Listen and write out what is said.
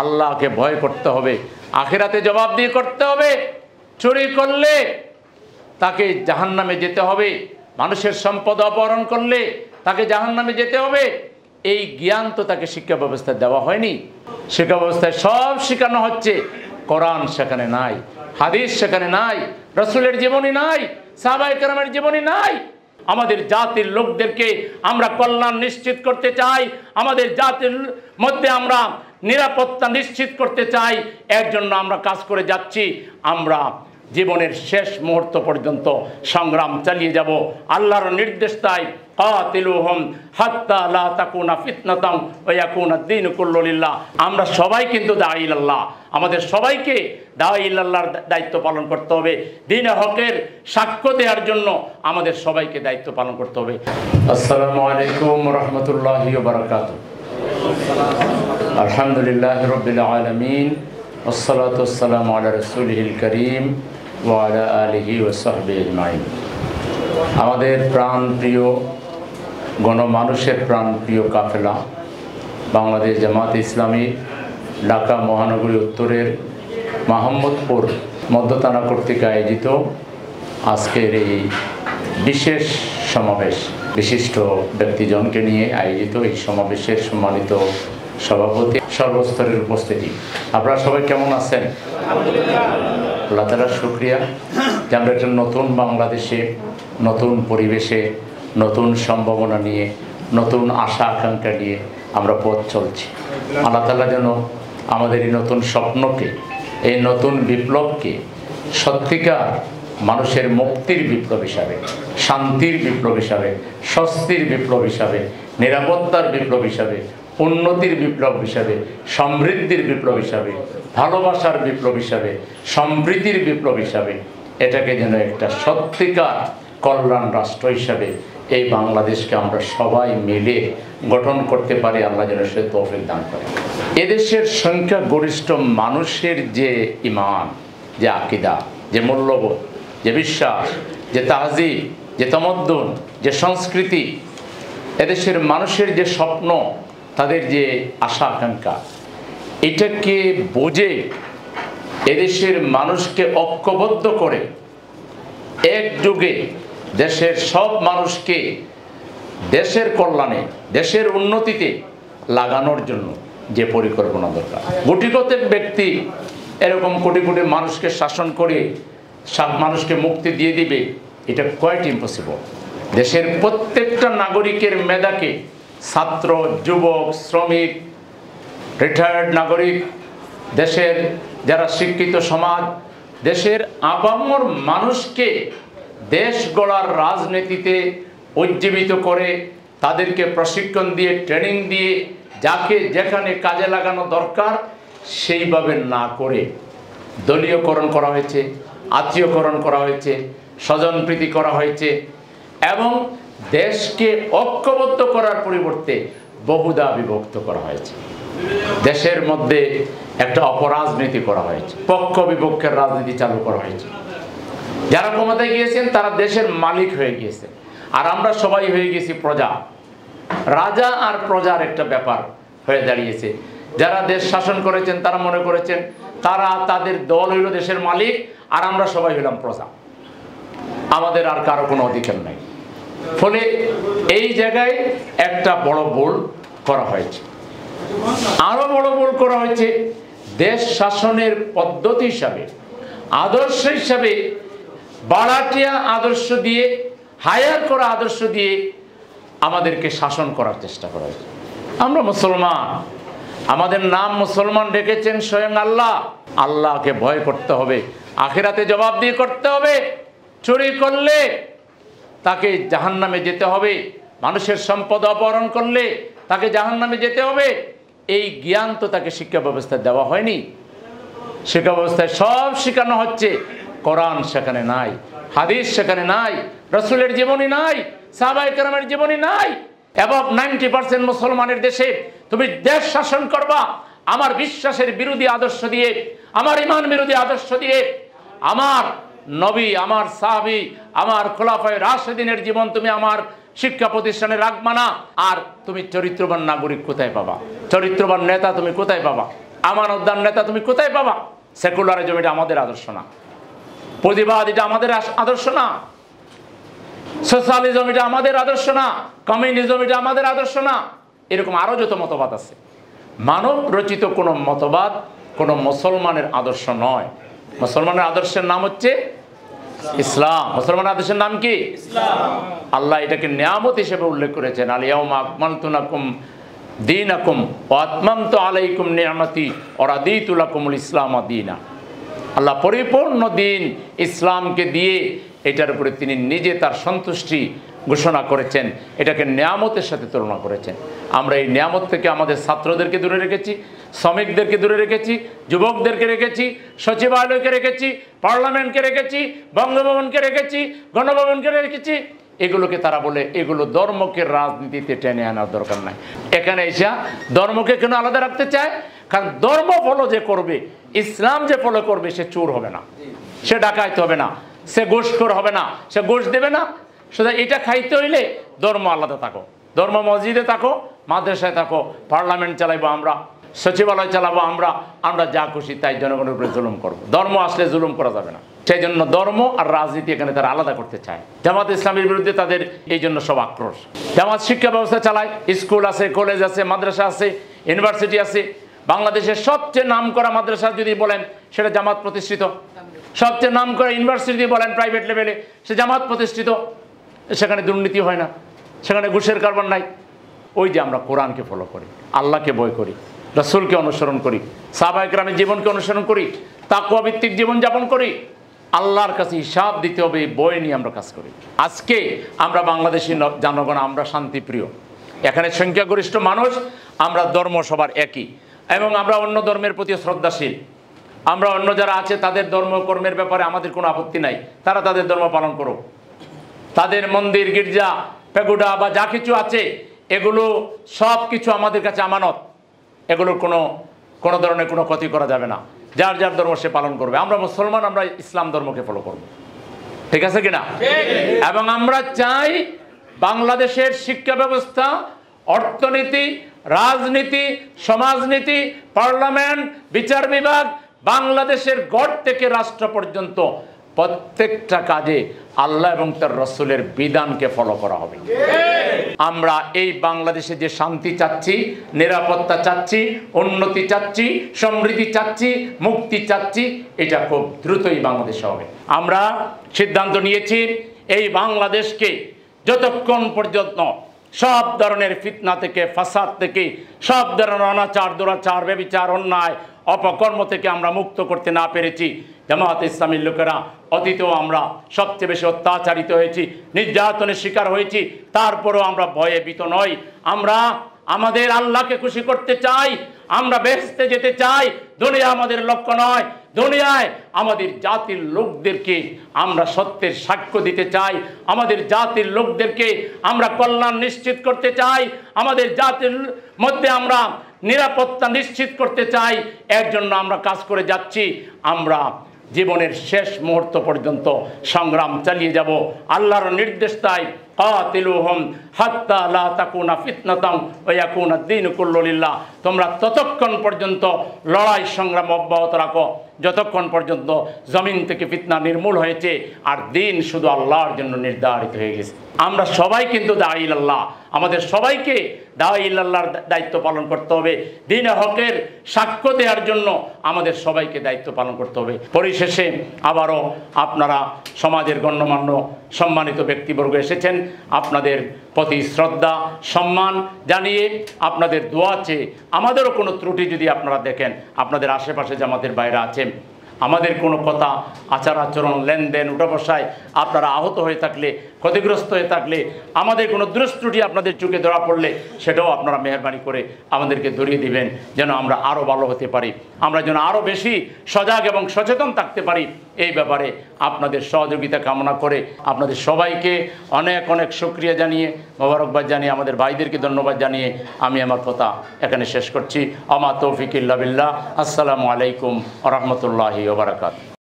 আল্লাহকে ভয় করতে হবে, আখিরাতে জবাবদিহি করতে হবে। চুরি করলে তাকে জাহান্নামে যেতে হবে, মানুষের সম্পদ অপহরণ করলে তাকে জাহান্নামে যেতে হবে। এই জ্ঞান তো তাকে শিক্ষা ব্যবস্থায় দেওয়া হয়নি। শিক্ষা ব্যবস্থায় সব শেখানো হচ্ছে, কোরআন সেখানে নাই, হাদিস সেখানে নাই, রাসূলের জীবনী নাই, সাহাবায়ে কেরামের জীবনী নাই। আমাদের জাতির লোকদেরকে আমরা কল্যাণ নিশ্চিত করতে চাই, আমাদের জাতির মধ্যে আমরা নিরাপত্তা নিশ্চিত করতে চাই। এর জন্য আমরা কাজ করে যাচ্ছি। আমরা জীবনের শেষ মুহূর্ত পর্যন্ত সংগ্রাম চালিয়ে যাব। আল্লাহর নির্দেশ তাই, কাতিলুহুম হাত্তা লা তাকুনা ফিতনাতান ওয়া ইয়াকুনা দ্বীনু কুল্লু লিল্লাহ। আমরা সবাই কিন্তু দাঈ ইলাল্লাহ, আমাদের সবাইকে দাঈ ইলাল্লাহর দায়িত্ব পালন করতে হবে। দ্বীনে হকের সাক্ষ্য দেওয়ার জন্য আমাদের সবাইকে দায়িত্ব পালন করতে হবে। আসসালামু আলাইকুম ওয়া রাহমাতুল্লাহি ওয়া বারাকাতুহু। আলহামদুলিল্লাহি রাব্বিল আলামিন, ওয়াসসালাতু ওয়াসসালামু আলা রাসূলিল কারীম ওয়া আলা আলিহি ওয়া সাহবিহি আজমাইন। আমাদের প্রাণপ্রিয় গণমানুষের প্রাণপ্রিয় কাফেলা বাংলাদেশ জামাতে ইসলামী ঢাকা মহানগরী উত্তরের মোহাম্মদপুর মধ্য থানা কর্তৃক আয়োজিত আজকের এই বিশেষ সমাবেশ, বিশিষ্ট ব্যক্তিজনকে নিয়ে আয়োজিত এই সমাবেশের সম্মানিত সভাপতি, সর্বস্তরের উপস্থিতি, আপনারা সবাই কেমন আছেন? আল্লাহ তাআলার শুকরিয়া যে আমরা একটা নতুন বাংলাদেশে, নতুন পরিবেশে, নতুন সম্ভাবনা নিয়ে, নতুন আশা আকাঙ্ক্ষা নিয়ে আমরা পথ চলছি। আল্লাহ তাআলা যেন আমাদের এই নতুন স্বপ্নকে, এই নতুন বিপ্লবকে সত্যিকার মানুষের মুক্তির বিপ্লব হিসাবে, শান্তির বিপ্লব হিসাবে, স্বস্তির বিপ্লব হিসাবে, নিরাপত্তার বিপ্লব হিসাবে, উন্নতির বিপ্লব হিসাবে, সমৃদ্ধির বিপ্লব হিসাবে, ভালোবাসার বিপ্লব হিসাবে, সম্প্রীতির বিপ্লব হিসাবে এটাকে যেন একটা সত্যিকার কল্যাণ রাষ্ট্র হিসাবে এই বাংলাদেশকে আমরা সবাই মিলে গঠন করতে পারি। আল্লাহ যেন সে তৌফিক দান করে। এদেশের সংখ্যাগরিষ্ঠ মানুষের যে ঈমান, যে আকীদা, যে মূল্যবোধ, যে বিশ্বাস, যে তাহজিব, যে তামাদ্দুন, যে সংস্কৃতি, এদেশের মানুষের যে স্বপ্ন, তাদের যে আশা আকাঙ্ক্ষা, এটাকে বুঝে এদেশের মানুষকে ঐক্যবদ্ধ করে একযোগে দেশের সব মানুষকে দেশের কল্যাণে, দেশের উন্নতিতে লাগানোর জন্য যে পরিকল্পনা দরকার। গুটিগত ব্যক্তি এরকম কোটি কোটি মানুষকে শাসন করে সব মানুষকে মুক্তি দিয়ে দিবে, এটা কোয়াইট ইম্পসিবল। দেশের প্রত্যেকটা নাগরিকের মেধাকে, ছাত্র, যুবক, শ্রমিক, রিটায়ার্ড নাগরিক, দেশের যারা শিক্ষিত সমাজ, দেশের আপামর মানুষকে দেশ গড়ার রাজনীতিতে উজ্জীবিত করে তাদেরকে প্রশিক্ষণ দিয়ে, ট্রেনিং দিয়ে, যাকে যেখানে কাজে লাগানো দরকার সেইভাবে না করে দলীয়করণ করা হয়েছে, আত্মীয়করণ করা হয়েছে, স্বজনপ্রীতি করা হয়েছে এবং দেশকে ঐক্যবদ্ধ করার পরিবর্তে বহুদা বিভক্ত করা হয়েছে। দেশের মধ্যে একটা অপরাজনীতি করা হয়েছে, পক্ষ বিপক্ষের রাজনীতি চালু করা হয়েছে। যারা ক্ষমতায় গিয়েছেন তারা দেশের মালিক হয়ে গিয়েছে, আর আমরা সবাই হয়ে গেছি প্রজা। রাজা আর প্রজার একটা ব্যাপার হয়ে দাঁড়িয়েছে। যারা দেশ শাসন করেছেন তারা মনে করেছেন তারা, তাদের দল হইল দেশের মালিক, আর আমরা সবাই হইলাম প্রজা, আমাদের আর কারো কোনো অধিকার নাই। ফলে এই জায়গায় একটা বড় ভুল করা হয়েছে। আরো বড় ভুল করা হয়েছে, দেশ শাসনের পদ্ধতি হিসাবে, আদর্শ হিসাবে বাড়াটিয়া আদর্শ দিয়ে, হায়ার করা আদর্শ দিয়ে আমাদেরকে শাসন করার চেষ্টা করা হয়েছে। আমরা মুসলমান, আমাদের নাম মুসলমান রেখেছেন স্বয়ং আল্লাহ। আল্লাহকে ভয় করতে হবে, আখিরাতে জবাবদিহি করতে হবে। চুরি করলে তাকে জাহান্নামে যেতে হবে, মানুষের সম্পদ অপহরণ করলে তাকে জাহান্নামে যেতে হবে। এই জ্ঞান তো তাকে শিক্ষা ব্যবস্থায় দেওয়া হয়নি। শিক্ষা ব্যবস্থায় সব শেখানো হচ্ছে, কোরআন সেখানে নাই, হাদিস সেখানে নাই, রাসূলের জীবনী নাই, সাহাবায়ে কেরামের জীবনী নাই। এবং 90% মুসলমানের দেশে তুমি দেশ শাসন করবা আমার বিশ্বাসের বিরোধী আদর্শ দিয়ে, আমার ঈমান বিরোধী আদর্শ দিয়ে। আমার নবী, আমার সাহাবী, আমার খোলাফায়ে রাশিদিনের জীবন তুমি আমার শিক্ষা প্রতিষ্ঠানে রাখবা না। আর তুমি চরিত্রবান নাগরিক কোথায় পাবা? চরিত্রবান নেতা তুমি কোথায় পাবা? আমানতদার নেতা তুমি কোথায় পাবা? সেকুলারিজম এটা আমাদের আদর্শ না, প্রতিবাদ এটা আমাদের আদর্শ না, সোশ্যালিজম এটা আমাদের আদর্শ না, কমিউনিজম এটা আমাদের আদর্শ না। এরকম আরো যত মতবাদ আছে, মানব রচিত কোনো মতবাদ কোনো মুসলমানের আদর্শ নয়। মুসলমানের আদর্শের নাম হচ্ছে ইসলাম। মুসলমানের আদর্শের নাম কি? ইসলাম। আল্লাহ এটাকে নিয়ামত হিসেবে উল্লেখ করেছেন, আল ইয়াউমা আকমালতু লাকুম দীনাকুম ওয়া আতমামতু আলাইকুম নি'মাতি ওয়া রাদিতু লাকুমুল ইসলাম দীনা। আল্লাহ পরিপূর্ণ দিন ইসলামকে দিয়ে এটার উপরে তিনি নিজে তার সন্তুষ্টি ঘোষণা করেছেন, এটাকে নিয়ামতের সাথে তুলনা করেছেন। আমরা এই নিয়ামত থেকে আমাদের ছাত্রদেরকে দূরে রেখেছি, শ্রমিকদেরকে দূরে রেখেছি, যুবকদেরকে রেখেছি, সচিবালয়কে রেখেছি, পার্লামেন্টকে রেখেছি, বঙ্গভবনকে রেখেছি, গণভবনকে রেখেছি। এগুলোকে তারা বলে এগুলো ধর্মকে রাজনীতিতে টেনে আনার দরকার নাই। এখানে এসে ধর্মকে কেন আলাদা রাখতে চায়? কারণ ধর্ম ফলো যে করবে, ইসলাম যে ফলো করবে, সে চোর হবে না, সে ডাকাইতে হবে না, সে ঘুষখোর হবে না, সে ঘুষ দেবে না। শুধু এটা খাইতে হইলে ধর্ম আলাদা থাকো, ধর্ম মসজিদে থাকো, মাদ্রাসায় থাকো, পার্লামেন্ট চালাইবো আমরা, সচিবালয় চালাবো আমরা, আমরা যা খুশি তাই জনগণের উপরে জুলুম করবো। ধর্ম আসলে জুলুম করা যাবে না। সেই জন্য ধর্ম আর রাজনীতি এখানে তারা আলাদা করতে চায়। জামাত ইসলামের বিরুদ্ধে তাদের এই জন্য সব আক্রোশ। জামাত শিক্ষা ব্যবস্থা চালায়, স্কুল আছে, কলেজ আছে, মাদ্রাসা আছে, ইউনিভার্সিটি আছে। বাংলাদেশের সবচেয়ে নামকরা মাদ্রাসা যদি বলেন সেটা জামাত প্রতিষ্ঠিত, সবচেয়ে নামকরা ইউনিভার্সিটি বলেন প্রাইভেট লেভেলে, সে জামাত প্রতিষ্ঠিত। সেখানে দুর্নীতি হয় না, সেখানে ঘুষের কারবার নাই। ওই যে আমরা কোরআনকে ফলো করি, আল্লাহকে ভয় করি, রাসূলকে অনুসরণ করি, সাহাবায়ে কেরামের জীবনকে অনুসরণ করি, তাকওয়া ভিত্তিক জীবনযাপন করি, আল্লাহর কাছে হিসাব দিতে হবে, এই বই নিয়ে আমরা কাজ করি। আজকে আমরা বাংলাদেশি জনগণ, আমরা শান্তিপ্রিয়, এখানে সংখ্যাগরিষ্ঠ মানুষ, আমরা ধর্ম সবার একই এবং আমরা অন্য ধর্মের প্রতি শ্রদ্ধাশীল। আমরা অন্য যারা আছে তাদের ধর্মকর্মের ব্যাপারে আমাদের কোনো আপত্তি নাই, তারা তাদের ধর্ম পালন করুক। তাদের মন্দির, গির্জা, পেগুডা বা যা কিছু আছে এগুলো সব কিছু আমাদের কাছে আমানত, এগুলোর কোনো ধরনের কোনো ক্ষতি করা যাবে না। যার যার ধর্ম সে পালন করবে। আমরা মুসলমান, আমরা ইসলাম ধর্মকে ফলো করব, ঠিক আছে কিনা? এবং আমরা চাই বাংলাদেশের শিক্ষা ব্যবস্থা, অর্থনীতি, রাজনীতি, সমাজনীতি, পার্লামেন্ট, বিচার বিভাগ, বাংলাদেশের গড় থেকে রাষ্ট্র পর্যন্ত প্রত্যেকটা কাজে আল্লাহ এবং তার রাসূলের বিধানকে ফলো করা হবে। আমরা এই বাংলাদেশে যে শান্তি চাচ্ছি, নিরাপত্তা চাচ্ছি, উন্নতি চাচ্ছি, সমৃদ্ধি চাচ্ছি, মুক্তি চাচ্ছি, এটা খুব দ্রুতই বাংলাদেশে হবে। আমরা সিদ্ধান্ত নিয়েছি এই বাংলাদেশকে যতক্ষণ পর্যন্ত সব ধরনের ফিতনা থেকে, ফাসাদ থেকে, সব ধরনের অনাচার, দুরাচার, ব্যভিচার, অন্যায়, অপকর্ম থেকে আমরা মুক্ত করতে না পেরেছি, জামাত ইসলামীর লোকেরা অতীতেও আমরা সবচেয়ে বেশি অত্যাচারিত হয়েছি, নির্যাতনের শিকার হয়েছি, তারপরেও আমরা ভয়ে ভীত নই। আমরা আমাদের আল্লাহকে খুশি করতে চাই, আমরা বেহেশতে যেতে চাই। দুনিয়া আমাদের লক্ষ্য নয়, দুনিয়ায় আমাদের জাতির লোকদেরকে আমরা সত্যের সাক্ষ্য দিতে চাই, আমাদের জাতির লোকদেরকে আমরা কল্যাণ নিশ্চিত করতে চাই, আমাদের জাতির মধ্যে আমরা নিরাপত্তা নিশ্চিত করতে চাই। এর জন্য আমরা কাজ করে যাচ্ছি। আমরা জীবনের শেষ মুহূর্ত পর্যন্ত সংগ্রাম চালিয়ে যাব। আল্লাহর নির্দেশ তাই, কাতিলুহুম হাত্তা লা তাকুনা ফিতনাতান ওয়া ইয়াকুনা আদ-দীনু কুল্লু লিল্লাহ। তোমরা ততক্ষণ পর্যন্ত লড়াই সংগ্রাম অব্যাহত রাখো যতক্ষণ পর্যন্ত জমিন থেকে ফিতনা নির্মূল হয়েছে আর দিন শুধু আল্লাহর জন্য নির্ধারিত হয়ে গেছে। আমরা সবাই কিন্তু দাঈ ইলাল্লাহ, আমাদের সবাইকে দাঈ ইলাল্লাহর দায়িত্ব পালন করতে হবে। দ্বীনে হকের সাক্ষ্য দেওয়ার জন্য আমাদের সবাইকে দায়িত্ব পালন করতে হবে। পরিশেষে আবারও আপনারা সমাজের গণ্যমান্য সম্মানিত ব্যক্তিবর্গ এসেছেন, আপনাদের প্রতি শ্রদ্ধা সম্মান জানিয়ে আপনাদের দোয়া চেয়ে, আমাদেরও কোনো ত্রুটি যদি আপনারা দেখেন, আপনাদের আশেপাশে যে আমাদের বাইরে আছেন, আমাদের কোনো কথা, আচার আচরণ, লেনদেন, উঠা বসায় আপনারা আহত হয়ে থাকলে, ক্ষতিগ্রস্ত হয়ে থাকলে, আমাদের কোনো দুষ্ত্রুটি আপনাদের চোখে ধরা পড়লে সেটাও আপনারা মেহরবানি করে আমাদেরকে ধরিয়ে দিবেন, যেন আমরা আরও ভালো হতে পারি, আমরা যেন আরও বেশি সজাগ এবং সচেতন থাকতে পারি। এই ব্যাপারে আপনাদের সহযোগিতা কামনা করে আপনাদের সবাইকে অনেক অনেক শুকরিয়া জানিয়ে, মোবারকবাদ জানিয়ে, আমাদের ভাইদেরকে ধন্যবাদ জানিয়ে আমি আমার কথা এখানে শেষ করছি। আমা তৌফিক ইল্লা বিল্লাহ। আসসালামু আলাইকুম ওয়া রাহমাতুল্লাহি ওয়া বারাকাতুহু।